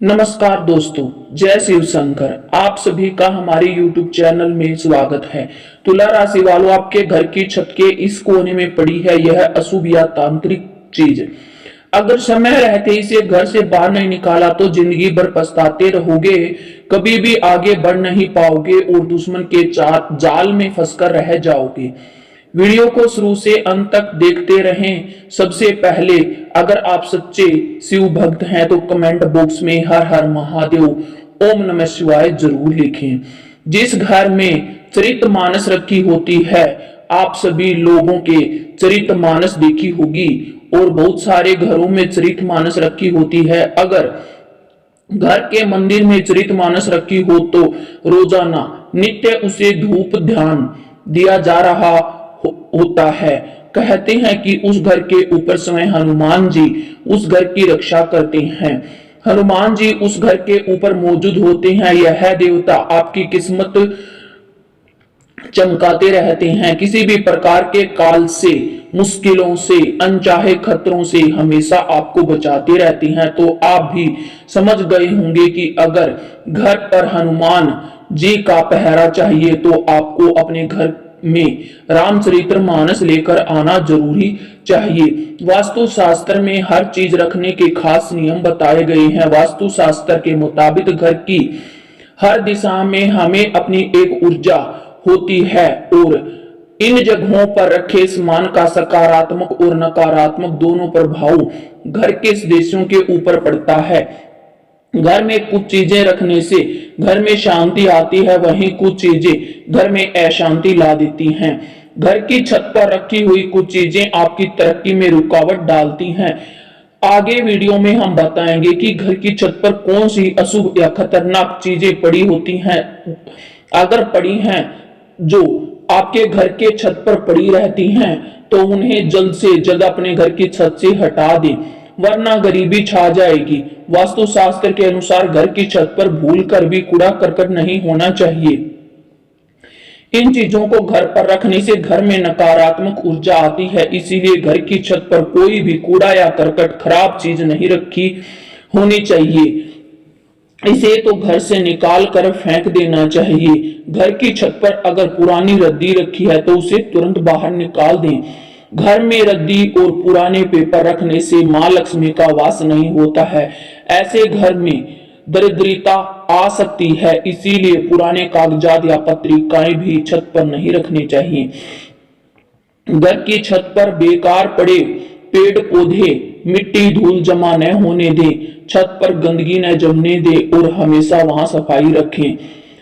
नमस्कार दोस्तों, जय शिव शंकर। आप सभी का हमारे YouTube चैनल में स्वागत है। तुला राशि वालों, आपके घर की छत के इस कोने में पड़ी है यह अशुभ या तांत्रिक चीज। अगर समय रहते इसे घर से बाहर नहीं निकाला तो जिंदगी भर पछताते रहोगे, कभी भी आगे बढ़ नहीं पाओगे और दुश्मन के जाल में फंसकर रह जाओगे। वीडियो को शुरू से अंत तक देखते रहें। सबसे पहले, अगर आप सच्चे शिव भक्त हैं तो कमेंट बॉक्स में हर हर महादेव ओम नमः शिवाय जरूर लिखें। जिस घर में चरितमानस रखी होती है, आप सभी लोगों के चरितमानस देखी होगी और बहुत सारे घरों में चरितमानस रखी होती है। अगर घर के मंदिर में चरितमानस रखी हो तो रोजाना नित्य उसे धूप ध्यान दिया जा रहा होता है। कहते हैं कि उस घर के ऊपर स्वयं हनुमान जी उस घर की रक्षा करते हैं। हनुमान जी उस घर के ऊपर मौजूद होते हैं। यह देवता आपकी किस्मत चमकाते रहते हैं। किसी भी प्रकार के काल से, मुश्किलों से, अनचाहे खतरों से हमेशा आपको बचाते रहते हैं। तो आप भी समझ गए होंगे कि अगर घर पर हनुमान जी का पहरा चाहिए तो आपको अपने घर में रामचरितमानस लेकर आना जरूरी चाहिए। वास्तु शास्त्र में हर चीज रखने के खास नियम बताए गए हैं। वास्तु शास्त्र के मुताबिक घर की हर दिशा में हमें अपनी एक ऊर्जा होती है और इन जगहों पर रखे सामान का सकारात्मक और नकारात्मक दोनों प्रभाव घर के सदस्यों के ऊपर पड़ता है। घर में कुछ चीजें रखने से घर में शांति आती है, वहीं कुछ चीजें घर में अशांति ला देती हैं। घर की छत पर रखी हुई कुछ चीजें आपकी तरक्की में रुकावट डालती हैं। आगे वीडियो में हम बताएंगे कि घर की छत पर कौन सी अशुभ या खतरनाक चीजें पड़ी होती हैं। अगर पड़ी हैं, जो आपके घर के छत पर पड़ी रहती हैं, तो उन्हें जल्द से जल्द अपने घर की छत से हटा दें, वरना गरीबी छा जाएगी। वास्तु शास्त्र के अनुसार घर की छत पर भूल कर भी कूड़ा करकट नहीं होना चाहिए। इन चीजों को घर पर रखने से घर में नकारात्मक ऊर्जा आती है, इसीलिए घर की छत पर कोई भी कूड़ा या करकट, खराब चीज नहीं रखी होनी चाहिए। इसे तो घर से निकाल कर फेंक देना चाहिए। घर की छत पर अगर पुरानी रद्दी रखी है तो उसे तुरंत बाहर निकाल दें। घर में रद्दी और पुराने पेपर रखने से मां लक्ष्मी का वास नहीं होता है। ऐसे घर में दरिद्रता आ सकती है, इसीलिए पुराने कागजात या पत्रिकाएं भी छत पर नहीं रखनी चाहिए। घर की छत पर बेकार पड़े पेड़ पौधे, मिट्टी, धूल जमा न होने दें। छत पर गंदगी न जमने दें और हमेशा वहां सफाई रखें।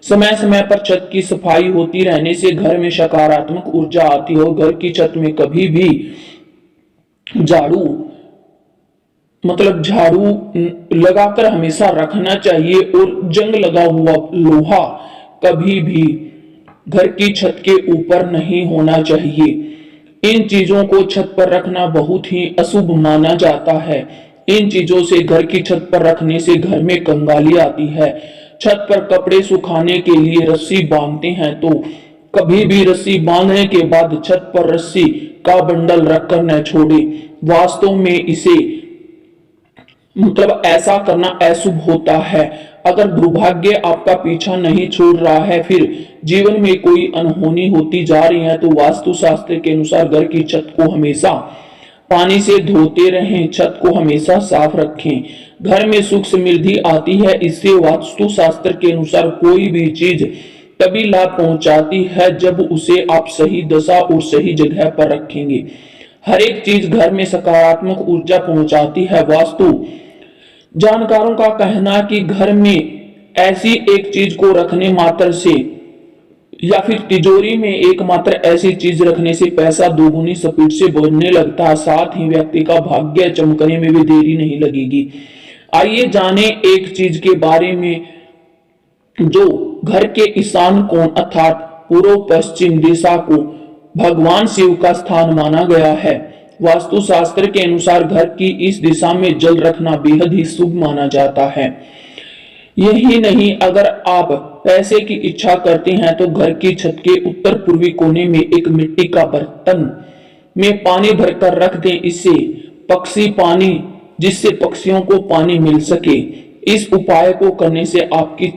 समय समय पर छत की सफाई होती रहने से घर में सकारात्मक ऊर्जा आती है और घर की छत में कभी भी झाड़ू लगाकर हमेशा रखना चाहिए और जंग लगा हुआ लोहा कभी भी घर की छत के ऊपर नहीं होना चाहिए। इन चीजों को छत पर रखना बहुत ही अशुभ माना जाता है। इन चीजों से घर की छत पर रखने से घर में कंगाली आती है। छत पर कपड़े सुखाने के लिए रस्सी बांधते हैं तो कभी भी रस्सी बांधने के बाद छत पर रस्सी का बंडल रखकर न छोड़े। वास्तव में इसे ऐसा करना अशुभ होता है। अगर दुर्भाग्य आपका पीछा नहीं छोड़ रहा है, फिर जीवन में कोई अनहोनी होती जा रही है, तो वास्तु शास्त्र के अनुसार घर की छत को हमेशा पानी से धोते रहें। छत को हमेशा साफ रखें। घर में सुख समृद्धि आती है। इससे वास्तु शास्त्र के अनुसार कोई भी चीज तभी लाभ पहुंचाती है जब उसे आप सही दशा और सही जगह पर रखेंगे। हर एक चीज घर में सकारात्मक ऊर्जा पहुंचाती है। वास्तु जानकारों का कहना कि घर में ऐसी एक चीज को रखने मात्र से या फिर तिजोरी में एकमात्र ऐसी चीज रखने से पैसा दोगुनी स्पीड से बढ़ने लगता है, साथ ही व्यक्ति का भाग्य चमकने में भी देरी नहीं लगेगी। आइए जाने एक चीज के बारे में जो घर के ईशान कोण अर्थात पूर्व पश्चिम दिशा को भगवान शिव का स्थान माना गया है। वास्तु शास्त्र के अनुसार घर की इस दिशा में जल रखना बेहद ही शुभ माना जाता है। यही नहीं, अगर आप पैसे की इच्छा करते हैं तो घर की छत के उत्तर पूर्वी कोने में एक मिट्टी का बर्तन में पानी भरकर रख दें। इससे पक्षियों को पानी मिल सके। इस उपाय को करने से आपकी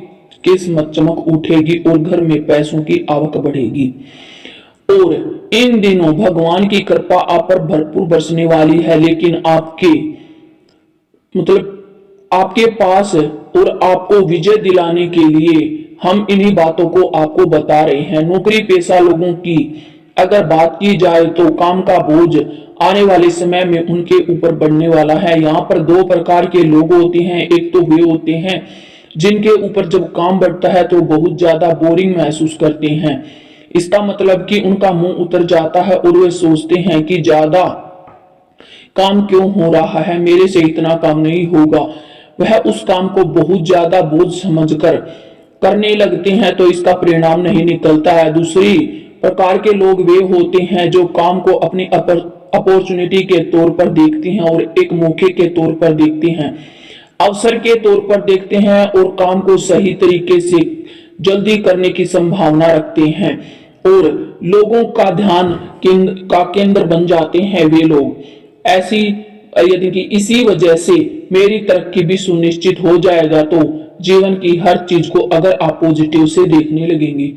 किस्मत चमक उठेगी और घर में पैसों की आवक बढ़ेगी। और इन दिनों भगवान की कृपा आप पर भरपूर बरसने वाली है, लेकिन आपके पास और आपको विजय दिलाने के लिए हम इन्हीं बातों को आपको बता रहे हैं। नौकरी पेशा लोगों की अगर बात की जाए तो काम का बोझ आने वाले समय में उनके ऊपर बढ़ने वाला है। यहाँ पर दो प्रकार के लोग होते हैं। एक तो वे होते हैं जिनके ऊपर जब काम बढ़ता है तो बहुत ज्यादा बोरिंग महसूस करते हैं। इसका मतलब कि उनका मुंह उतर जाता है और वे सोचते हैं कि ज्यादा काम क्यों हो रहा है, मेरे से इतना काम नहीं होगा। वह उस काम को बहुत ज्यादा बोझ समझकर करने लगते हैं तो इसका परिणाम नहीं निकलता है। दूसरी प्रकार के लोग वे होते हैं जो काम को अपनी अपॉर्चुनिटी के तौर पर देखते हैं और एक मौके के तौर पर देखते हैं, अवसर के तौर पर देखते हैं और काम को सही तरीके से जल्दी करने की संभावना रखते हैं और लोगों का ध्यान का केंद्र बन जाते हैं वे लोग। ऐसी यदि कि इसी वजह से मेरी तरक्की भी सुनिश्चित हो जाएगा तो जीवन की हर चीज को अगर आप पॉजिटिव से देखने लगेंगे,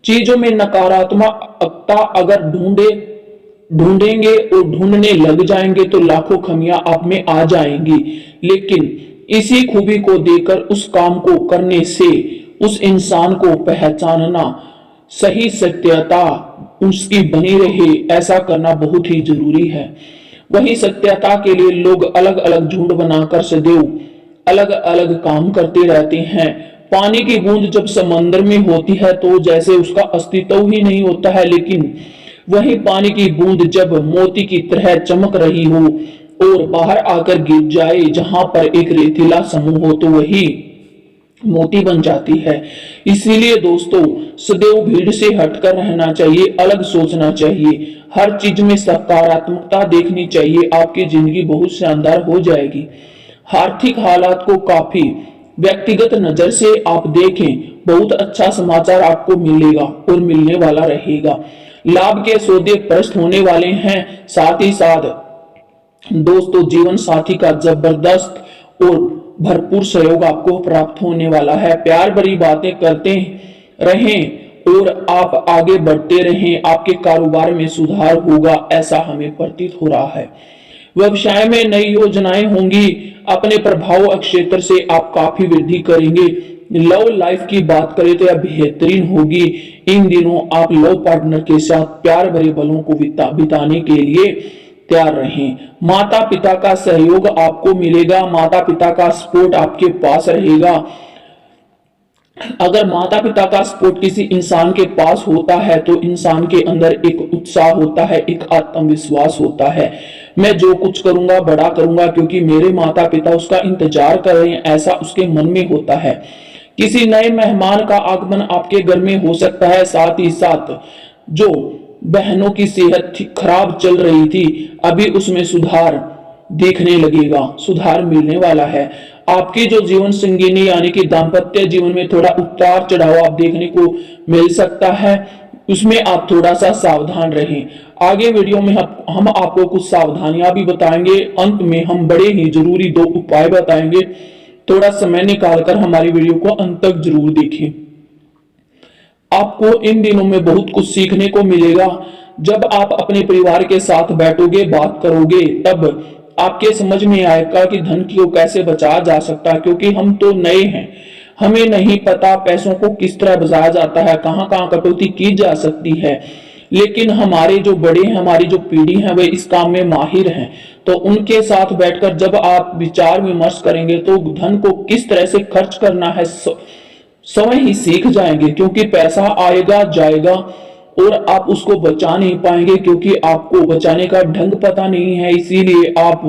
चीजों में नकारात्मकता अगर ढूंढेंगे और ढूंढने लग जाएंगे तो लाखों खमियां आप में आ जाएंगी। लेकिन इसी खूबी को देखकर उस काम को करने से उस इंसान को पहचानना, सही सत्यता उसकी बनी रहे, ऐसा करना बहुत ही जरूरी है। वही सत्यता के लिए लोग अलग अलग झुंड बनाकर सदैव अलग अलग काम करते रहते हैं। पानी की बूंद जब समंदर में होती है तो जैसे उसका अस्तित्व ही नहीं होता है, लेकिन वही पानी की बूंद जब मोती की तरह चमक रही हो और बाहर आकर गिर जाए जहां पर एक रेतीला समूह हो तो वही मोती बन जाती है। इसीलिए दोस्तों सदैव भीड़ से हटकर रहना चाहिए, अलग सोचना चाहिए, हर चीज में सकारात्मकता देखनी चाहिए, आपकी जिंदगी बहुत शानदार हो जाएगी। आर्थिक हालात को काफी व्यक्तिगत नजर से आप देखें, बहुत अच्छा समाचार आपको मिलेगा और मिलने वाला रहेगा। लाभ के सौदे प्रस्त होने वाले हैं। साथ ही साथ दोस्तों जीवन साथी का जबरदस्त और भरपूर सहयोग आपको प्राप्त होने वाला है। प्यार भरी बातें करते रहें और आप आगे बढ़ते रहें, आपके कारोबार में सुधार होगा, ऐसा हमें प्रतीत हो रहा है। व्यवसाय में नई योजनाएं होंगी, अपने प्रभाव क्षेत्र से आप काफी वृद्धि करेंगे। लव लाइफ की बात करें तो यह बेहतरीन होगी। इन दिनों आप लव पार्टनर के साथ प्यार भरे पलों को बिताने के लिए तैयार रहें। माता पिता का सहयोग आपको मिलेगा, माता पिता का सपोर्ट आपके पास रहेगा। अगर माता पिता का सपोर्ट किसी इंसान के पास होता है तो इंसान के अंदर एक उत्साह होता है, एक आत्मविश्वास होता है। मैं जो कुछ करूंगा बड़ा करूंगा क्योंकि मेरे माता पिता उसका इंतजार कर रहे हैं, ऐसा उसके मन में होता है। किसी नए मेहमान का आगमन आपके घर में हो सकता है। साथ ही साथ जो बहनों की सेहत खराब चल रही थी अभी उसमें सुधार देखने लगेगा, सुधार मिलने वाला है। आपकी जो जीवन संगिनी यानी कि दाम्पत्य जीवन में थोड़ा उतार चढ़ाव आप देखने को मिल सकता है, उसमें आप थोड़ा सा सावधान रहें। आगे वीडियो में हम आपको कुछ सावधानियां भी बताएंगे। अंत में हम बड़े ही जरूरी 2 उपाय बताएंगे। थोड़ा समय निकालकर हमारी वीडियो को अंत तक जरूर देखें। आपको इन दिनों में बहुत कुछ सीखने को मिलेगा। जब आप अपने परिवार के साथ बैठोगे, बात करोगे, तब आपके समझ में आएगा कि धन को कैसे बचाया जा सकता है, क्योंकि हम तो नए हैं, हमें नहीं पता पैसों को किस तरह बचाया जाता है, कहां कहां कटौती की जा सकती है। लेकिन हमारे जो बड़े हैं, हमारी जो पीढ़ी है, वे इस काम में माहिर हैं। तो उनके साथ बैठकर जब आप विचार विमर्श करेंगे तो धन को किस तरह से खर्च करना है समय ही सीख जाएंगे, क्योंकि पैसा आएगा जाएगा और आप उसको बचा नहीं पाएंगे, क्योंकि आपको बचाने का ढंग पता नहीं है। इसीलिए आप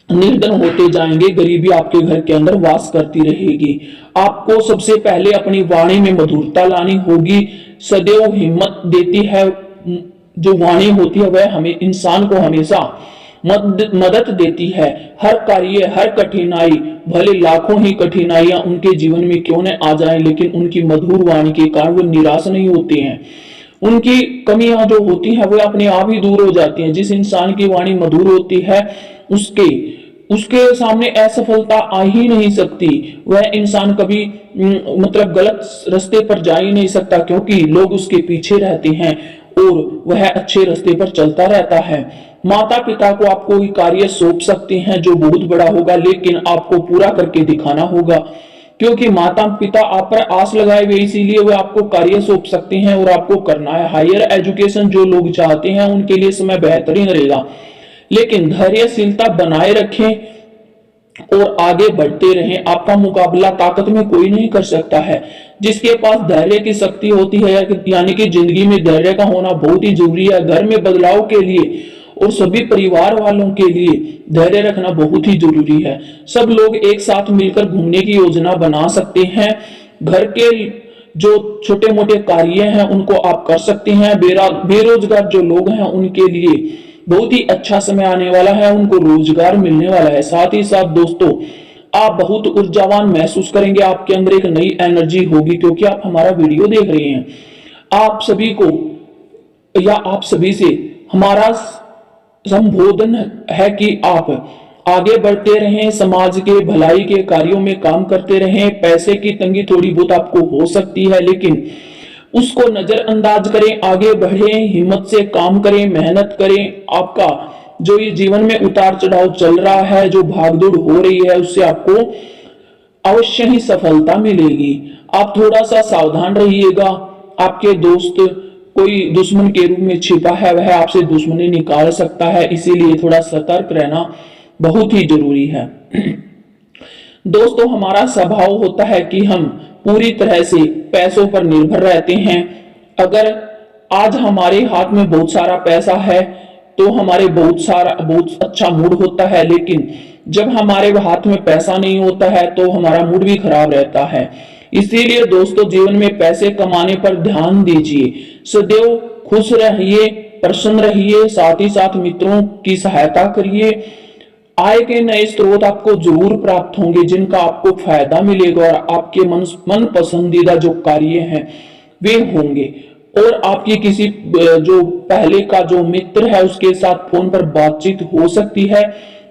निर्धन होते जाएंगे, गरीबी आपके घर के अंदर वास करती रहेगी। आपको सबसे पहले अपनी वाणी में मधुरता लानी होगी। सदैव हिम्मत देती है जो वाणी होती है, वह हमें इंसान को हमेशा मदद देती है। हर कार्य, हर कठिनाई, भले लाखों ही कठिनाइयां उनके जीवन में क्यों न आ जाएं, लेकिन उनकी मधुर वाणी के कारण वो निराश नहीं होते हैं। उनकी कमियां जो होती हैं वो अपने आप ही दूर हो जाती हैं। जिस इंसान की वाणी मधुर होती है उसके उसके सामने असफलता आ ही नहीं सकती। वह इंसान कभी मतलब गलत रास्ते पर जा ही नहीं सकता, क्योंकि लोग उसके पीछे रहते हैं और वह अच्छे रास्ते पर चलता रहता है। माता पिता को आप कोई कार्य सौंप सकते हैं जो बहुत बड़ा होगा, लेकिन आपको पूरा करके दिखाना होगा, क्योंकि माता पिता आप पर आस लगाए हुए, इसीलिए वे आपको कार्य सौंप सकते हैं और आपको करना है। हायर एजुकेशन जो लोग चाहते हैं उनके लिए समय बेहतरीन रहेगा, लेकिन धैर्यशीलता बनाए रखें और आगे बढ़ते रहें। आपका मुकाबला ताकत में कोई नहीं कर सकता है। जिसके पास धैर्य की शक्ति होती है, यानी कि जिंदगी में धैर्य का होना बहुत ही जरूरी है। घर में बदलाव के लिए और सभी परिवार वालों के लिए धैर्य रखना बहुत ही जरूरी है। सब लोग एक साथ मिलकर घूमने की योजना बना सकते हैं। घर के जो छोटे मोटे कार्य हैं उनको आप कर सकते हैं। बेरोजगार जो लोग हैं उनके लिए बहुत ही अच्छा समय आने वाला है, उनको रोजगार मिलने वाला है। साथ ही साथ दोस्तों, आप बहुत ऊर्जावान महसूस करेंगे, आपके अंदर एक नई एनर्जी होगी, क्योंकि आप हमारा वीडियो देख रहे हैं। आप सभी को या आप सभी से हमारा संबोधन है कि आप आगे बढ़ते रहें, समाज के भलाई के कार्यों में काम करते रहें। पैसे की तंगी थोड़ी बहुत आपको हो सकती है, लेकिन उसको नजरअंदाज करें, आगे बढ़ें, हिम्मत से काम करें, मेहनत करें। आपका जो ये जीवन में उतार चढ़ाव चल रहा है, जो भागदौड़ हो रही है, उससे आपको अवश्य ही सफलता मिलेगी। आप थोड़ा सा सावधान रहिएगा। आपके दोस्त कोई दुश्मन के रूप में छिपा है, वह आपसे दुश्मनी निकाल सकता है, इसीलिए थोड़ा सतर्क रहना बहुत ही जरूरी है। दोस्तों, हमारा स्वभाव होता है कि हम पूरी तरह से पैसों पर निर्भर रहते हैं। अगर आज हमारे हाथ में बहुत सारा पैसा है तो हमारे बहुत अच्छा मूड होता है, लेकिन जब हमारे हाथ में पैसा नहीं होता है तो हमारा मूड भी खराब रहता है। इसीलिए दोस्तों, जीवन में पैसे कमाने पर ध्यान दीजिए। सदैव खुश रहिए, प्रसन्न रहिए, साथ ही साथ मित्रों की सहायता करिए। आय के नए स्रोत आपको जरूर प्राप्त होंगे, जिनका आपको फायदा मिलेगा, और आपके मन पसंदीदा जो कार्य हैं वे होंगे। और आपकी किसी जो पहले का जो मित्र है उसके साथ फोन पर बातचीत हो सकती है।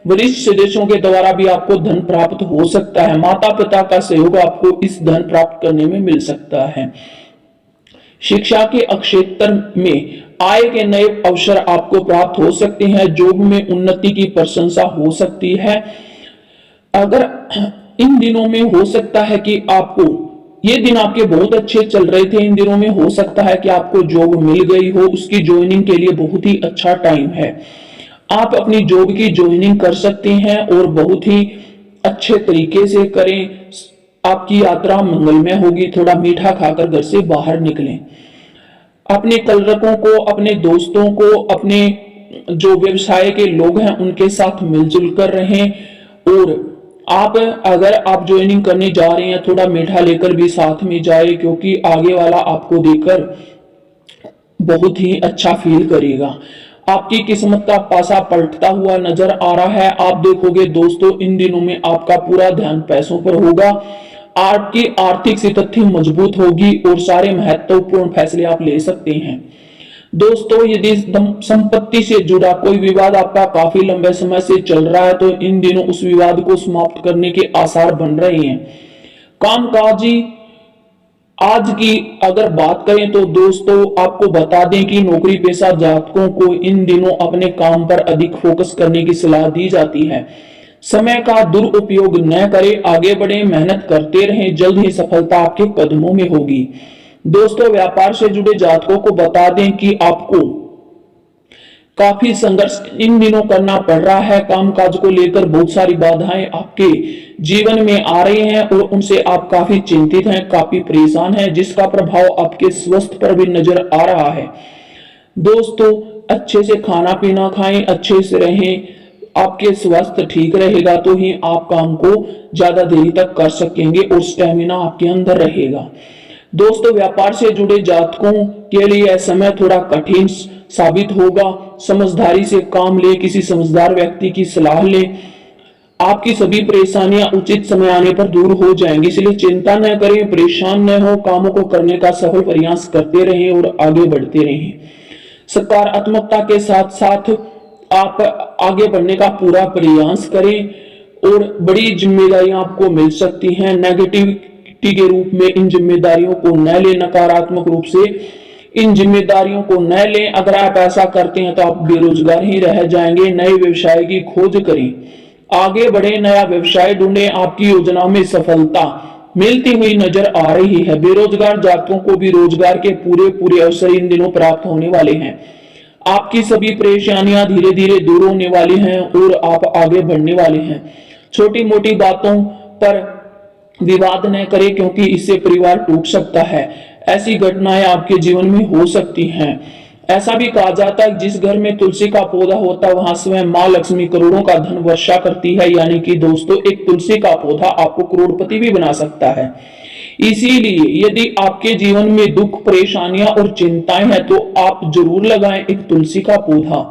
वरिष्ठ सदस्यों के द्वारा भी आपको धन प्राप्त हो सकता है। माता पिता का सहयोग आपको इस धन प्राप्त करने में मिल सकता है। शिक्षा के क्षेत्र में आय के नए अवसर आपको प्राप्त हो सकते हैं। जॉब में उन्नति की प्रशंसा हो सकती है। अगर इन दिनों में हो सकता है कि आपको ये दिन आपके बहुत अच्छे चल रहे थे, इन दिनों में हो सकता है कि आपको जॉब मिल गई हो, उसकी ज्वाइनिंग के लिए बहुत ही अच्छा टाइम है। आप अपनी जॉब की ज्वाइनिंग कर सकते हैं और बहुत ही अच्छे तरीके से करें। आपकी यात्रा मंगलमय होगी। थोड़ा मीठा खाकर घर से बाहर निकलें। अपने कलरकों को, अपने दोस्तों को, अपने जो व्यवसाय के लोग हैं उनके साथ मिलजुल कर रहें। और आप अगर आप ज्वाइनिंग करने जा रहे हैं, थोड़ा मीठा लेकर भी साथ में जाए, क्योंकि आगे वाला आपको देखकर बहुत ही अच्छा फील करेगा। आपकी किस्मत का पासा पलटता हुआ नजर आ रहा है। आप देखोगे दोस्तों, इन दिनों में आपका पूरा ध्यान पैसों पर होगा। आपकी आर्थिक स्थिति मजबूत होगी और सारे महत्वपूर्ण फैसले आप ले सकते हैं। दोस्तों, यदि संपत्ति से जुड़ा कोई विवाद आपका काफी लंबे समय से चल रहा है तो इन दिनों उस विवाद को समाप्त करने के आसार बन रहे हैं। कामकाजी आज की अगर बात करें तो दोस्तों, आपको बता दें कि नौकरी पेशा जातकों को इन दिनों अपने काम पर अधिक फोकस करने की सलाह दी जाती है। समय का दुरुपयोग न करें, आगे बढ़े, मेहनत करते रहें, जल्द ही सफलता आपके कदमों में होगी। दोस्तों, व्यापार से जुड़े जातकों को बता दें कि आपको काफी संघर्ष इन दिनों करना पड़ रहा है। कामकाज को लेकर बहुत सारी बाधाएं आपके जीवन में आ रही हैं और उनसे आप काफी चिंतित हैं, काफी परेशान हैं, जिसका प्रभाव आपके स्वास्थ्य पर भी नजर आ रहा है। दोस्तों, अच्छे से खाना पीना खाएं, अच्छे से रहें, आपके स्वास्थ्य ठीक रहेगा तो ही आप काम को ज्यादा देरी तक कर सकेंगे और स्टेमिना आपके अंदर रहेगा। दोस्तों, व्यापार से जुड़े जातकों के लिए यह समय थोड़ा कठिन साबित होगा। समझदारी से काम ले, किसी समझदार व्यक्ति की सलाह ले, आपकी सभी परेशानियां उचित समय आने पर दूर हो जाएंगी। इसलिए चिंता न करें, परेशान न हो, कामों को करने का सफल प्रयास करते रहें और आगे बढ़ते रहें। सकारात्मकता के साथ साथ आप आगे बढ़ने का पूरा प्रयास करें। और बड़ी जिम्मेदारियां आपको मिल सकती हैं। नेगेटिविटी के रूप में इन जिम्मेदारियों को न लें, नकारात्मक रूप से इन जिम्मेदारियों को न लें। अगर आप ऐसा करते हैं तो आप बेरोजगार ही रह जाएंगे। नए व्यवसाय की खोज करें, आगे बढ़े, नया व्यवसाय ढूंढें। आपकी योजनाओं में सफलता मिलती हुई नजर आ रही है। बेरोजगार जातकों को भी रोजगार के पूरे पूरे अवसर इन दिनों प्राप्त होने वाले हैं। आपकी सभी परेशानियां धीरे धीरे दूर होने वाली हैं और आप आगे बढ़ने वाले हैं। छोटी मोटी बातों पर विवाद न करें, क्योंकि इससे परिवार टूट सकता है। ऐसी घटनाएं आपके जीवन में हो सकती हैं। ऐसा भी कहा जाता है जिस घर में तुलसी का पौधा होता है वहां स्वयं मां लक्ष्मी करोड़ों का धन वर्षा करती है। यानी कि दोस्तों, एक तुलसी का पौधा आपको करोड़पति भी बना सकता है। इसीलिए यदि आपके जीवन में दुख, परेशानियां और चिंताएं हैं तो आप जरूर लगाएं एक तुलसी का पौधा।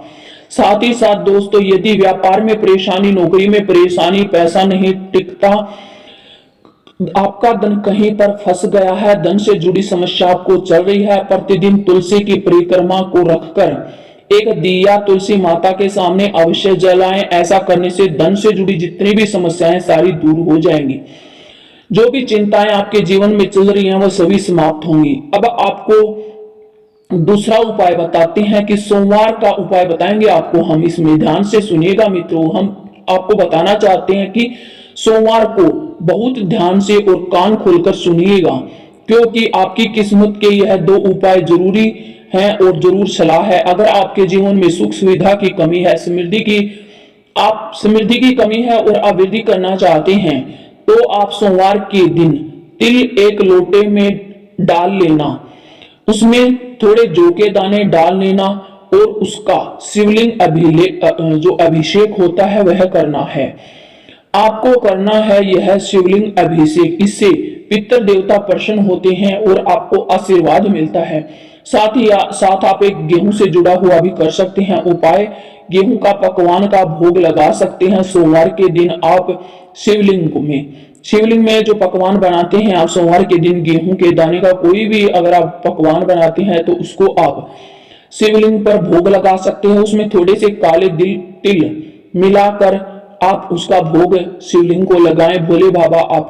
साथ ही साथ दोस्तों, यदि व्यापार में परेशानी, नौकरी में परेशानी, पैसा नहीं टिकता, आपका धन कहीं पर फंस गया है, धन से जुड़ी समस्या आपको चल रही है, प्रतिदिन तुलसी की परिक्रमा को रखकर एक दिया तुलसी माता के सामने अवश्य जलाएं। ऐसा करने से धन से जुड़ी जितनी भी समस्याएं सारी दूर हो जाएंगी। जो भी चिंताएं आपके जीवन में चल रही हैं वह सभी समाप्त होंगी। अब आपको दूसरा उपाय बताते हैं कि सोमवार का उपाय बताएंगे आपको हम। इसमें ध्यान से सुनिएगा मित्रों। हम आपको बताना चाहते हैं कि सोमवार को बहुत ध्यान से और कान खोलकर सुनिएगा, क्योंकि आपकी किस्मत के यह दो उपाय जरूरी हैं और जरूर सलाह है। अगर आपके जीवन में सुख सुविधा की कमी है, समृद्धि की कमी है और आप वृद्धि करना चाहते हैं, तो आप सोमवार के दिन तिल एक लोटे में डाल लेना, उसमें थोड़े जौ के दाने डाल लेना और उसका शिवलिंग जो अभिषेक होता है वह करना है। आपको करना है यह शिवलिंग अभिषेक। इससे पितृ देवता प्रसन्न होते हैं और आपको आशीर्वाद मिलता है। साथ आप एक गेहूं से जुड़ा हुआ भी कर सकते हैं उपाय। गेहूं का पकवान का भोग लगा सकते हैं। सोमवार के दिन आप शिवलिंग में जो पकवान बनाते हैं, आप सोमवार के दिन गेहूं के दाने का कोई भी अगर आप पकवान बनाते हैं तो उसको आप शिवलिंग पर भोग लगा सकते हैं। उसमें थोड़े से काले तिल मिलाकर आप उसका भोग शिवलिंग को लगाएं। भोले बाबा आप